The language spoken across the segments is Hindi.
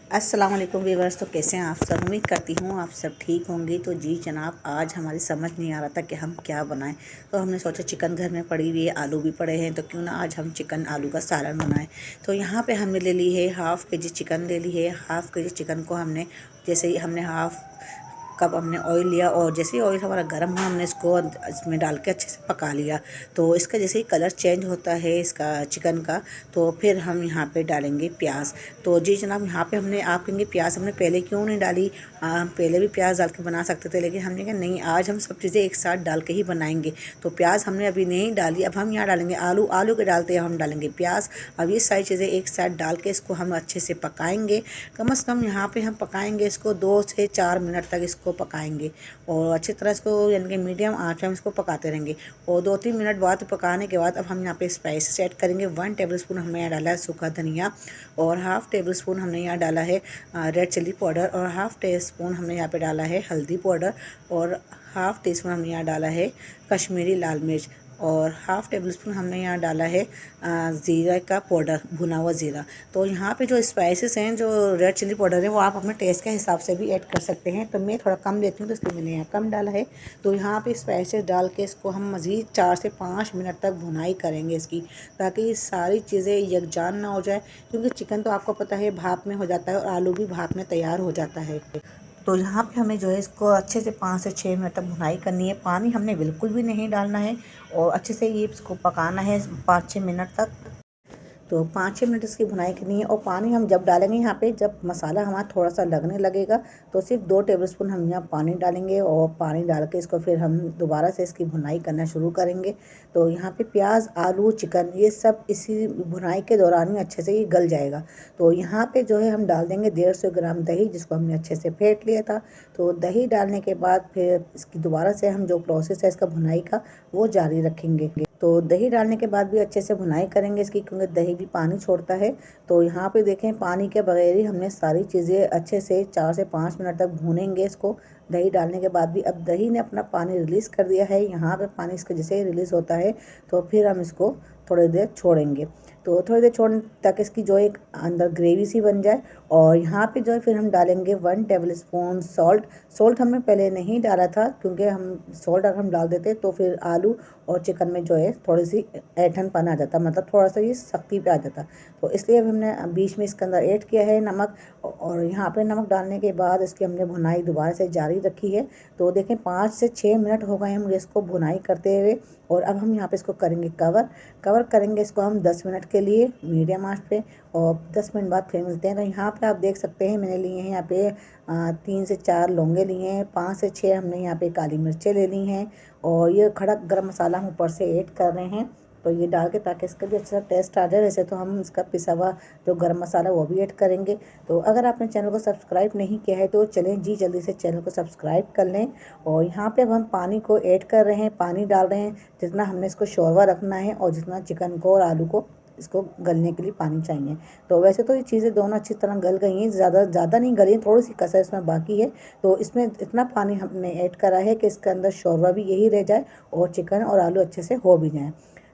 अस्सलाम वालेकुम व्यूअर्स। तो कैसे हैं आप सब? उम्मीद करती हूँ आप सब ठीक होंगे। तो जी जनाब, आज हमारी समझ नहीं आ रहा था कि हम क्या बनाएं, तो हमने सोचा चिकन घर में पड़ी हुई है, आलू भी पड़े हैं, तो क्यों ना आज हम चिकन आलू का सालन बनाएं। तो यहाँ पे हमने ले ली है हाफ़ के जी चिकन ले ली है। हाफ़ के जी चिकन को हमने जैसे ही हमने हाफ़ कप हमने ऑयल लिया और जैसे ही ऑयल हमारा गर्म हुआ हमने इसको इसमें डाल के अच्छे से पका लिया। तो इसका जैसे ही कलर चेंज होता है इसका चिकन का, तो फिर हम यहाँ पे डालेंगे प्याज। तो जी जनाब, यहाँ पे हमने, आप कहेंगे प्याज हमने पहले क्यों नहीं डाली, हम पहले भी प्याज डाल के बना सकते थे, लेकिन हमने कहा नहीं, आज हम सब चीज़ें एक साथ डाल के ही बनाएंगे। तो प्याज हमने अभी नहीं डाली, अब हम यहाँ डालेंगे आलू। आलू के डालते हैं हम डालेंगे प्याज। अब ये सारी चीज़ें एक साथ डाल के इसको हम अच्छे से पकाएंगे। कम से कम यहाँ पे हम पकाएंगे इसको 2 से 4 मिनट तक इसको पकाएंगे और अच्छी तरह इसको, यानी कि मीडियम आंच में इसको पकाते रहेंगे। और 2-3 मिनट बाद पकाने के बाद अब हम यहाँ पे स्पाइसेस ऐड करेंगे। 1 टेबल स्पून हमने यहाँ डाला है सूखा धनिया, और हाफ़ टेबल स्पून हमने यहाँ डाला है रेड चिली पाउडर, और हाफ़ टी स्पून हमने यहाँ पे डाला है हल्दी पाउडर, और हाफ़ टी स्पून हमने यहाँ डाला है कश्मीरी लाल मिर्च, और हाफ़ टेबल स्पून हमने यहाँ डाला है ज़ीरा का पाउडर, भुना हुआ ज़ीरा। तो यहाँ पे जो स्पाइसेस हैं, जो रेड चिली पाउडर है, वो आप अपने टेस्ट के हिसाब से भी ऐड कर सकते हैं। तो मैं थोड़ा कम देती हूँ, तो इसलिए मैंने यहाँ कम डाला है। तो यहाँ पे स्पाइसेस डाल के इसको हम मज़ीद 4 से 5 मिनट तक भुनाई करेंगे इसकी, ताकि सारी चीज़ें यकजान ना हो जाए, क्योंकि चिकन तो आपको पता है भाप में हो जाता है और आलू भी भाप में तैयार हो जाता है। तो यहाँ पे हमें जो है इसको अच्छे से 5 से 6 मिनट तक भुनाई करनी है। पानी हमने बिल्कुल भी नहीं डालना है और अच्छे से ये इसको पकाना है 5-6 मिनट तक। तो 5-6 मिनट इसकी भुनाई करनी है। और पानी हम जब डालेंगे यहाँ पे, जब मसाला हमारा थोड़ा सा लगने लगेगा, तो सिर्फ 2 टेबलस्पून हम यहाँ पानी डालेंगे, और पानी डाल के इसको फिर हम दोबारा से इसकी भुनाई करना शुरू करेंगे। तो यहाँ पे प्याज, आलू, चिकन, ये सब इसी भुनाई के दौरान ही अच्छे से ये गल जाएगा। तो यहाँ पे जो है हम डाल देंगे 150 ग्राम दही, जिसको हमने अच्छे से फेंट लिया था। तो दही डालने के बाद फिर इसकी दोबारा से हम जो प्रोसेस है इसका भुनाई का, वो जारी रखेंगे। तो दही डालने के बाद भी अच्छे से भुनाई करेंगे इसकी, क्योंकि दही भी पानी छोड़ता है। तो यहाँ पे देखें, पानी के बगैर ही हमने सारी चीज़ें अच्छे से 4 से 5 मिनट तक भूनेंगे इसको। दही डालने के बाद भी अब दही ने अपना पानी रिलीज़ कर दिया है। यहाँ पे पानी इसका जैसे ही रिलीज़ होता है, तो फिर हम इसको थोड़ी देर छोड़ेंगे। तो थोड़ी देर छोड़ने तक इसकी जो एक अंदर ग्रेवी सी बन जाए। और यहाँ पे जो है फिर हम डालेंगे 1 टेबल स्पून सॉल्ट। सॉल्ट हमने पहले नहीं डाला था, क्योंकि हम सॉल्ट अगर हम डाल देते तो फिर आलू और चिकन में जो है थोड़ी सी ऐंठनपन आ जाता, मतलब थोड़ा सा ये सख्ती पे आ जाता। तो इसलिए हमने बीच में इसके अंदर ऐड किया है नमक। और यहाँ पे नमक डालने के बाद इसकी हमने भुनाई दोबारा से जारी रखी है। तो देखें 5 से 6 मिनट हो गए हम इसको भुनाई करते हुए। और अब हम यहाँ पे इसको करेंगे कवर करेंगे इसको हम 10 मिनट के लिए मीडियम आंच पे, और 10 मिनट बाद फिर मिलते हैं। तो यहाँ पे आप देख सकते हैं मैंने लिए हैं यहाँ पे 3 से 4 लौंगे लिए हैं, 5 से 6 हमने यहाँ पे काली मिर्चें ले ली हैं, और ये खड़ा गरम मसाला हम ऊपर से ऐड कर रहे हैं। तो ये डाल के ताकि इसका भी अच्छा टेस्ट आ जाए। वैसे तो हम इसका पिसा हुआ जो गरम मसाला वो भी ऐड करेंगे। तो अगर आपने चैनल को सब्सक्राइब नहीं किया है, तो चलें जी जल्दी से चैनल को सब्सक्राइब कर लें। और यहाँ पे अब हम पानी को ऐड कर रहे हैं, पानी डाल रहे हैं जितना हमने इसको शोरवा रखना है, और जितना चिकन को और आलू को इसको गलने के लिए पानी चाहिए। तो वैसे तो ये चीज़ें दोनों अच्छी तरह गल गई हैं, ज़्यादा नहीं गली, थोड़ी सी कसर इसमें बाकी है। तो इसमें इतना पानी हमने ऐड करा है कि इसके अंदर शोरवा भी यही रह जाए और चिकन और आलू अच्छे से हो भी जाएँ।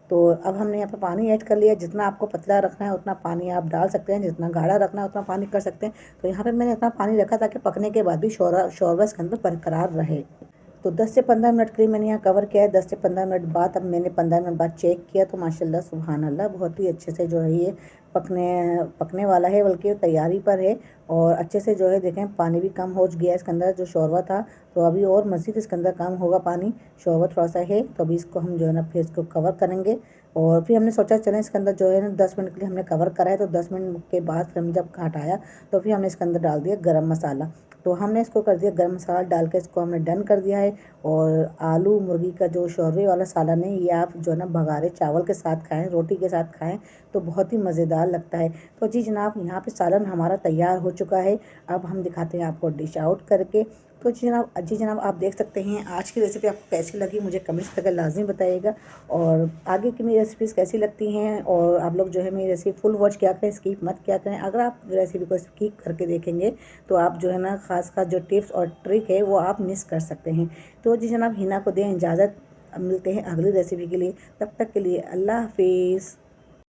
तो अब हमने यहाँ पे पानी ऐड कर लिया। जितना आपको पतला रखना है उतना पानी आप डाल सकते हैं, जितना गाढ़ा रखना है उतना पानी कर सकते हैं। तो यहाँ पे मैंने इतना पानी रखा ताकि पकने के बाद भी शोरबा इसके अंदर बरकरार रहे। तो 10 से 15 मिनट के लिए मैंने यहाँ कवर किया है। 10 से 15 मिनट बाद अब मैंने 15 मिनट बाद चेक किया, तो माशाल्लाह सुभान अल्लाह बहुत ही अच्छे से जो है ये पकने वाला है, बल्कि तैयारी पर है। और अच्छे से जो है देखें पानी भी कम हो गया इसके अंदर जो शोरबा था। तो अभी और मज़ीद इसके अंदर कम होगा पानी, शोरबा थोड़ा सा है। तो अभी इसको हम जो है ना फिर इसको कवर करेंगे। और फिर हमने सोचा चलें इसके अंदर जो है ना 10 मिनट के लिए हमने कवर करा है। तो 10 मिनट के बाद फिर हम जब हटाया, तो फिर हमने इसके अंदर डाल दिया गरम मसाला। तो हमने इसको कर दिया गरम मसाला डाल के इसको हमने डन कर दिया है। और आलू मुर्गी का जो शोरबे वाला सालन है, ये आप जो है ना बघारे चावल के साथ खाएं, रोटी के साथ खाएं, तो बहुत ही मज़ेदार लगता है। तो जी जनाब, यहाँ पे सालन हमारा तैयार हो चुका है। अब हम दिखाते हैं आपको डिश आउट करके। तो जी जनाब, आप देख सकते हैं आज की रेसिपी आपको कैसी लगी, मुझे कमेंट्स करके लाजमी बताइएगा। और आगे की मेरी रेसिपीज़ कैसी लगती हैं, और आप लोग जो है मेरी रेसिपी फुल वॉच क्या करें, स्किप मत क्या करें। अगर आप रेसिपी को स्किप करके देखेंगे, तो आप जो है ना खास जो टिप्स और ट्रिक है वो आप मिस कर सकते हैं। तो जी जनाब, हिना को दें इजाज़त। अब मिलते हैं अगली रेसिपी के लिए, तब तक के लिए अल्लाह हाफिज़।